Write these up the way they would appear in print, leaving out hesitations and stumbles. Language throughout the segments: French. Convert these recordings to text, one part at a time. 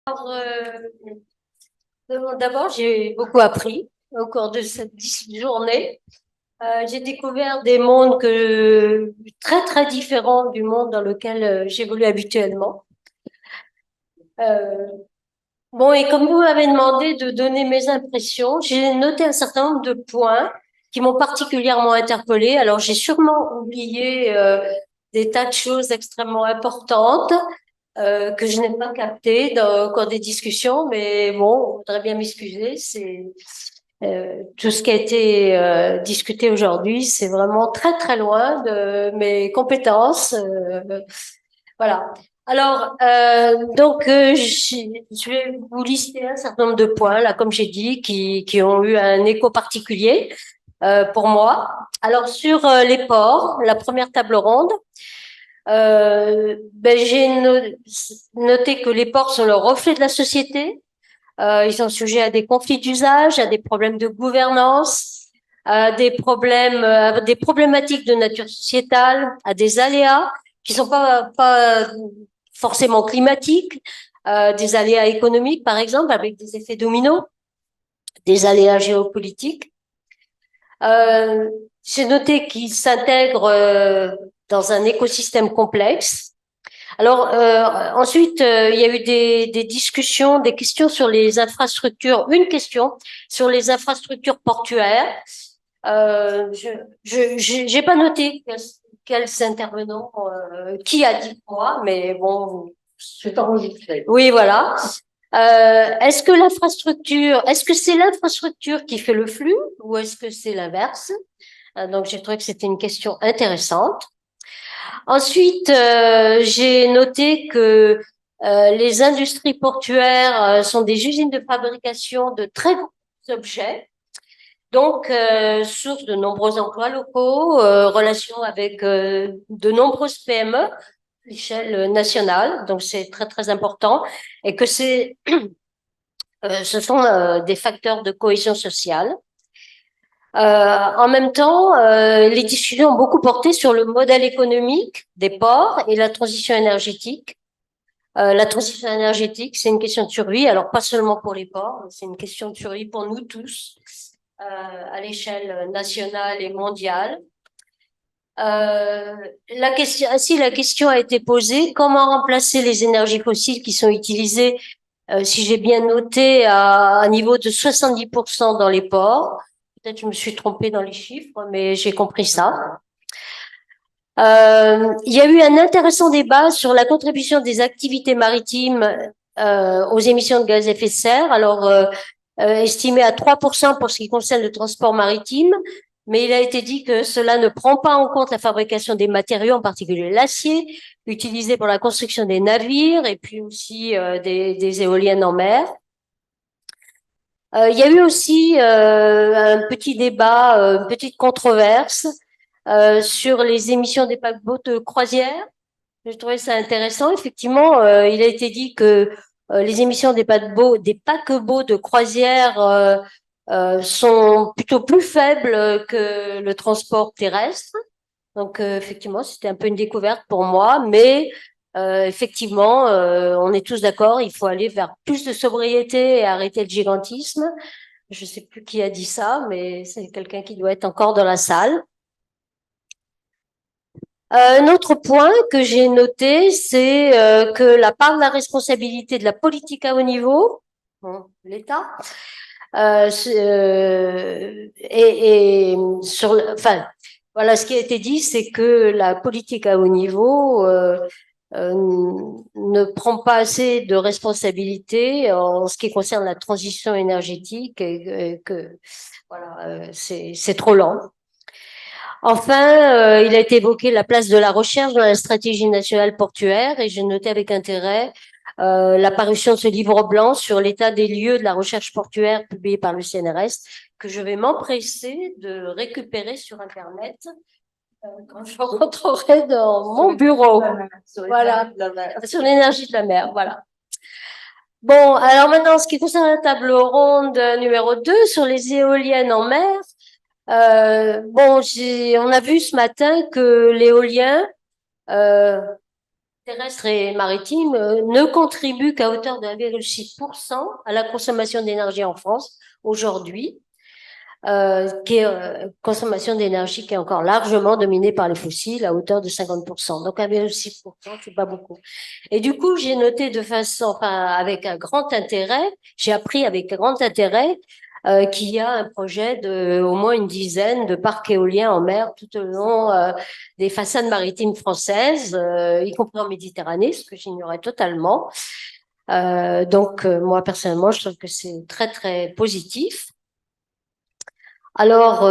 Alors, d'abord, j'ai beaucoup appris au cours de cette journée. J'ai découvert des mondes très, très différents du monde dans lequel j'évolue habituellement. Euh, bon, et comme vous m'avez demandé de donner mes impressions, j'ai noté un certain nombre de points qui m'ont particulièrement interpellée. Alors, j'ai sûrement oublié des tas de choses extrêmement importantes que je n'ai pas captées au cours des discussions, mais bon, je voudrais bien m'excuser. C'est tout ce qui a été discuté aujourd'hui, c'est vraiment très très loin de mes compétences. Voilà. Alors, je vais vous lister un certain nombre de points, là, comme j'ai dit, qui ont eu un écho particulier pour moi. Alors, sur les ports, la première table ronde, j'ai noté que les ports sont le reflet de la société. Ils sont sujets à des conflits d'usage, à des problèmes de gouvernance, à des problématiques de nature sociétale, à des aléas qui sont pas forcément climatiques, des aléas économiques, par exemple, avec des effets dominos, des aléas géopolitiques. Euh, j'ai noté qu'ils s'intègrent dans un écosystème complexe. Alors ensuite, il y a eu des discussions, des questions sur les infrastructures. Une question sur les infrastructures portuaires. J'ai pas noté quels intervenants, qui a dit quoi, mais bon. C'est enregistré. Oui, voilà. Est-ce que c'est l'infrastructure qui fait le flux ou est-ce que c'est l'inverse? Donc j'ai trouvé que c'était une question intéressante. Ensuite, j'ai noté que les industries portuaires sont des usines de fabrication de très gros objets, donc source de nombreux emplois locaux, relations avec de nombreuses PME à l'échelle nationale, donc c'est très très important, et que ce sont des facteurs de cohésion sociale. En même temps, les discussions ont beaucoup porté sur le modèle économique des ports et la transition énergétique. La transition énergétique, c'est une question de survie, alors pas seulement pour les ports, c'est une question de survie pour nous tous, à l'échelle nationale et mondiale. La question a été posée, comment remplacer les énergies fossiles qui sont utilisées, si j'ai bien noté, à un niveau de 70% dans les ports. Peut-être je me suis trompée dans les chiffres, mais j'ai compris ça. Il y a eu un intéressant débat sur la contribution des activités maritimes aux émissions de gaz à effet de serre. Alors, estimé à 3% pour ce qui concerne le transport maritime, mais il a été dit que cela ne prend pas en compte la fabrication des matériaux, en particulier l'acier, utilisé pour la construction des navires et puis aussi des éoliennes en mer. Il y a eu aussi un petit débat, une petite controverse sur les émissions des paquebots de croisière. Je trouvais ça intéressant. Effectivement, il a été dit que les émissions des paquebots de croisière sont plutôt plus faibles que le transport terrestre. Donc, effectivement, c'était un peu une découverte pour moi, mais effectivement, on est tous d'accord, il faut aller vers plus de sobriété et arrêter le gigantisme. Je sais plus qui a dit ça, mais c'est quelqu'un qui doit être encore dans la salle. Un autre point que j'ai noté, c'est que la part de la responsabilité de la politique à haut niveau, bon, l'État, enfin, voilà, ce qui a été dit, c'est que la politique à haut niveau euh, ne prend pas assez de responsabilité en ce qui concerne la transition énergétique et que voilà, c'est trop lent. Enfin, il a été évoqué la place de la recherche dans la stratégie nationale portuaire et j'ai noté avec intérêt l'apparition de ce livre blanc sur l'état des lieux de la recherche portuaire publié par le CNRS que je vais m'empresser de récupérer sur Internet quand je rentrerai dans mon bureau. Voilà, sur l'énergie de la mer, voilà. Bon, alors maintenant, ce qui concerne la table ronde numéro 2 sur les éoliennes en mer, on a vu ce matin que l'éolien, euh, terrestre et maritime ne contribuent qu'à hauteur de 1,6% à la consommation d'énergie en France aujourd'hui, qui est consommation d'énergie qui est encore largement dominée par les fossiles à hauteur de 50%. Donc 1,6%, c'est pas beaucoup. Et du coup, j'ai noté de façon, enfin, avec un grand intérêt, j'ai appris avec un grand intérêt qu'il y a un projet de au moins une dizaine de parcs éoliens en mer tout au long des façades maritimes françaises, y compris en Méditerranée, ce que j'ignorais totalement. Donc, moi, personnellement, je trouve que c'est très, très positif. Alors,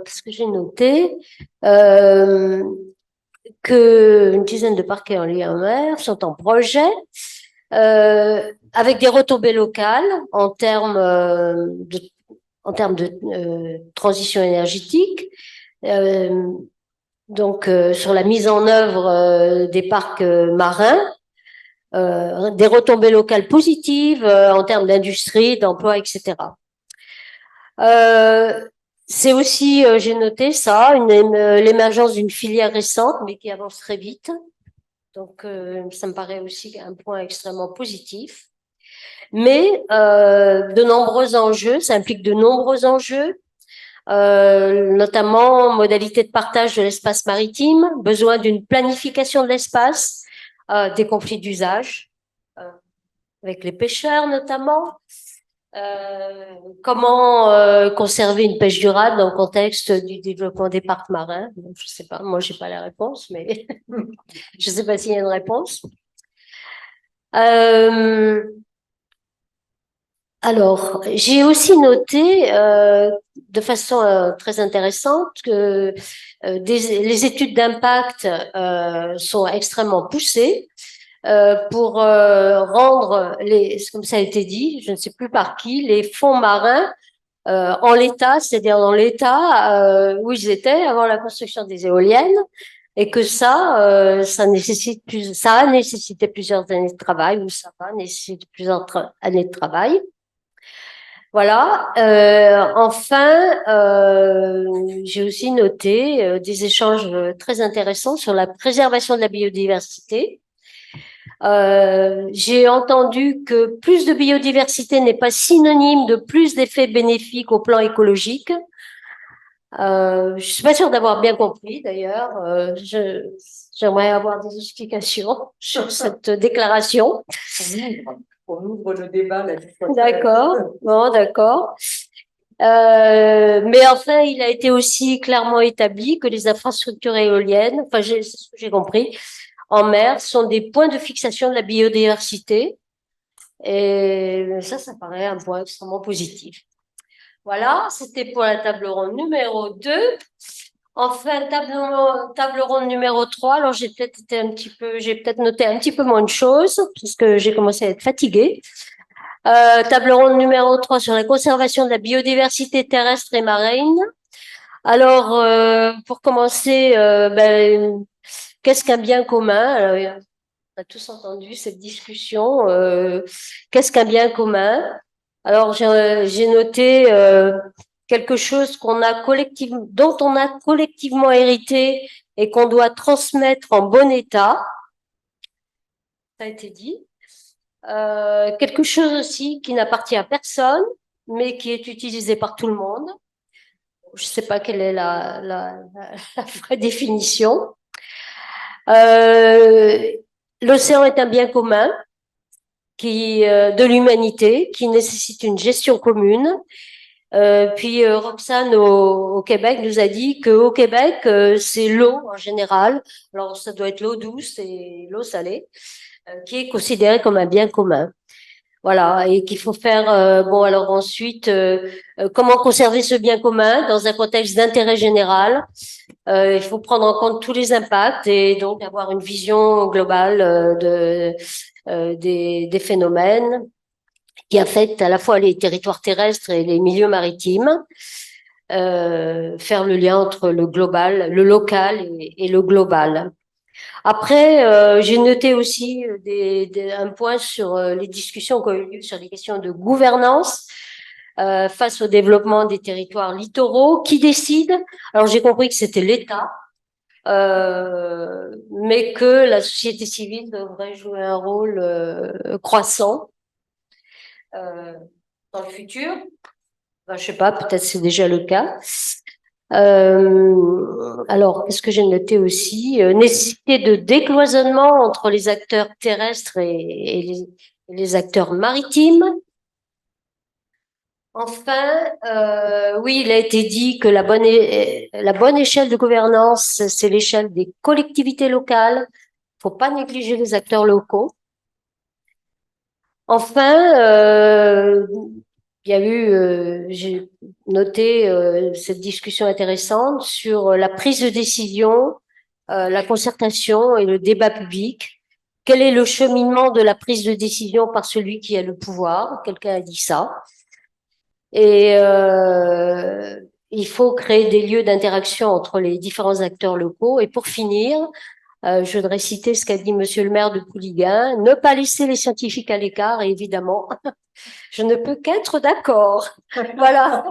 ce que j'ai noté, qu'une dizaine de parcs éoliens en mer sont en projet, avec des retombées locales en termes de transition énergétique, donc sur la mise en œuvre des parcs marins, des retombées locales positives en termes d'industrie, d'emploi, etc. C'est aussi, j'ai noté ça, l'émergence d'une filière récente, mais qui avance très vite. Donc, ça me paraît aussi un point extrêmement positif. Mais de nombreux enjeux, ça implique de nombreux enjeux, notamment modalité de partage de l'espace maritime, besoin d'une planification de l'espace, des conflits d'usage avec les pêcheurs notamment. Comment conserver une pêche durable dans le contexte du développement des parcs marins? Je sais pas, moi j'ai pas la réponse, mais je sais pas s'il y a une réponse. Alors, j'ai aussi noté de façon très intéressante que les études d'impact sont extrêmement poussées pour rendre comme ça a été dit, je ne sais plus par qui, les fonds marins en l'état, c'est-à-dire dans l'état où ils étaient avant la construction des éoliennes, et que ça a nécessité plusieurs années de travail, ou ça va nécessiter plusieurs années de travail. Voilà. Enfin, j'ai aussi noté des échanges très intéressants sur la préservation de la biodiversité. J'ai entendu que plus de biodiversité n'est pas synonyme de plus d'effets bénéfiques au plan écologique. Je suis pas sûre d'avoir bien compris d'ailleurs. J'aimerais avoir des explications sur cette déclaration. On ouvre le débat la fois. D'accord. Bon, d'accord. Mais enfin, il a été aussi clairement établi que les infrastructures éoliennes, enfin, c'est ce que j'ai compris, en mer, sont des points de fixation de la biodiversité. Et ça paraît un point extrêmement positif. Voilà, c'était pour la table ronde numéro 2. Enfin, table ronde numéro 3. Alors, j'ai peut-être noté un petit peu moins de choses, puisque j'ai commencé à être fatiguée. Table ronde numéro 3 sur la conservation de la biodiversité terrestre et marine. Alors, pour commencer, qu'est-ce qu'un bien commun? Alors, on a tous entendu cette discussion. Qu'est-ce qu'un bien commun? Alors, j'ai noté quelque chose dont on a collectivement hérité et qu'on doit transmettre en bon état. Ça a été dit. Quelque chose aussi qui n'appartient à personne, mais qui est utilisé par tout le monde. Je ne sais pas quelle est la vraie définition. L'océan est un bien commun de l'humanité qui nécessite une gestion commune. Puis Roxane au Québec nous a dit qu'au Québec, c'est l'eau en général. Alors ça doit être l'eau douce et l'eau salée, qui est considérée comme un bien commun. Voilà, et qu'il faut faire. Bon, alors ensuite, comment conserver ce bien commun dans un contexte d'intérêt général? Il faut prendre en compte tous les impacts et donc avoir une vision globale des phénomènes qui affectent à la fois les territoires terrestres et les milieux maritimes. Faire le lien entre le global, le local et le global. Après, j'ai noté aussi un point sur les discussions qui ont eu lieu sur les questions de gouvernance face au développement des territoires littoraux. Qui décide? Alors j'ai compris que c'était l'État. mais que la société civile devrait jouer un rôle croissant dans le futur. Ben, je sais pas, peut-être c'est déjà le cas. Alors, qu'est-ce que j'ai noté aussi? Nécessité de décloisonnement entre les acteurs terrestres et les acteurs maritimes. Enfin, oui, il a été dit que la bonne échelle de gouvernance, c'est l'échelle des collectivités locales. Faut pas négliger les acteurs locaux. Enfin, il y a eu, j'ai noté cette discussion intéressante sur la prise de décision, la concertation et le débat public. Quel est le cheminement de la prise de décision par celui qui a le pouvoir? Quelqu'un a dit ça. Et il faut créer des lieux d'interaction entre les différents acteurs locaux. Et pour finir, je voudrais citer ce qu'a dit Monsieur le maire de Pouliguen, ne pas laisser les scientifiques à l'écart, et évidemment, je ne peux qu'être d'accord. Voilà.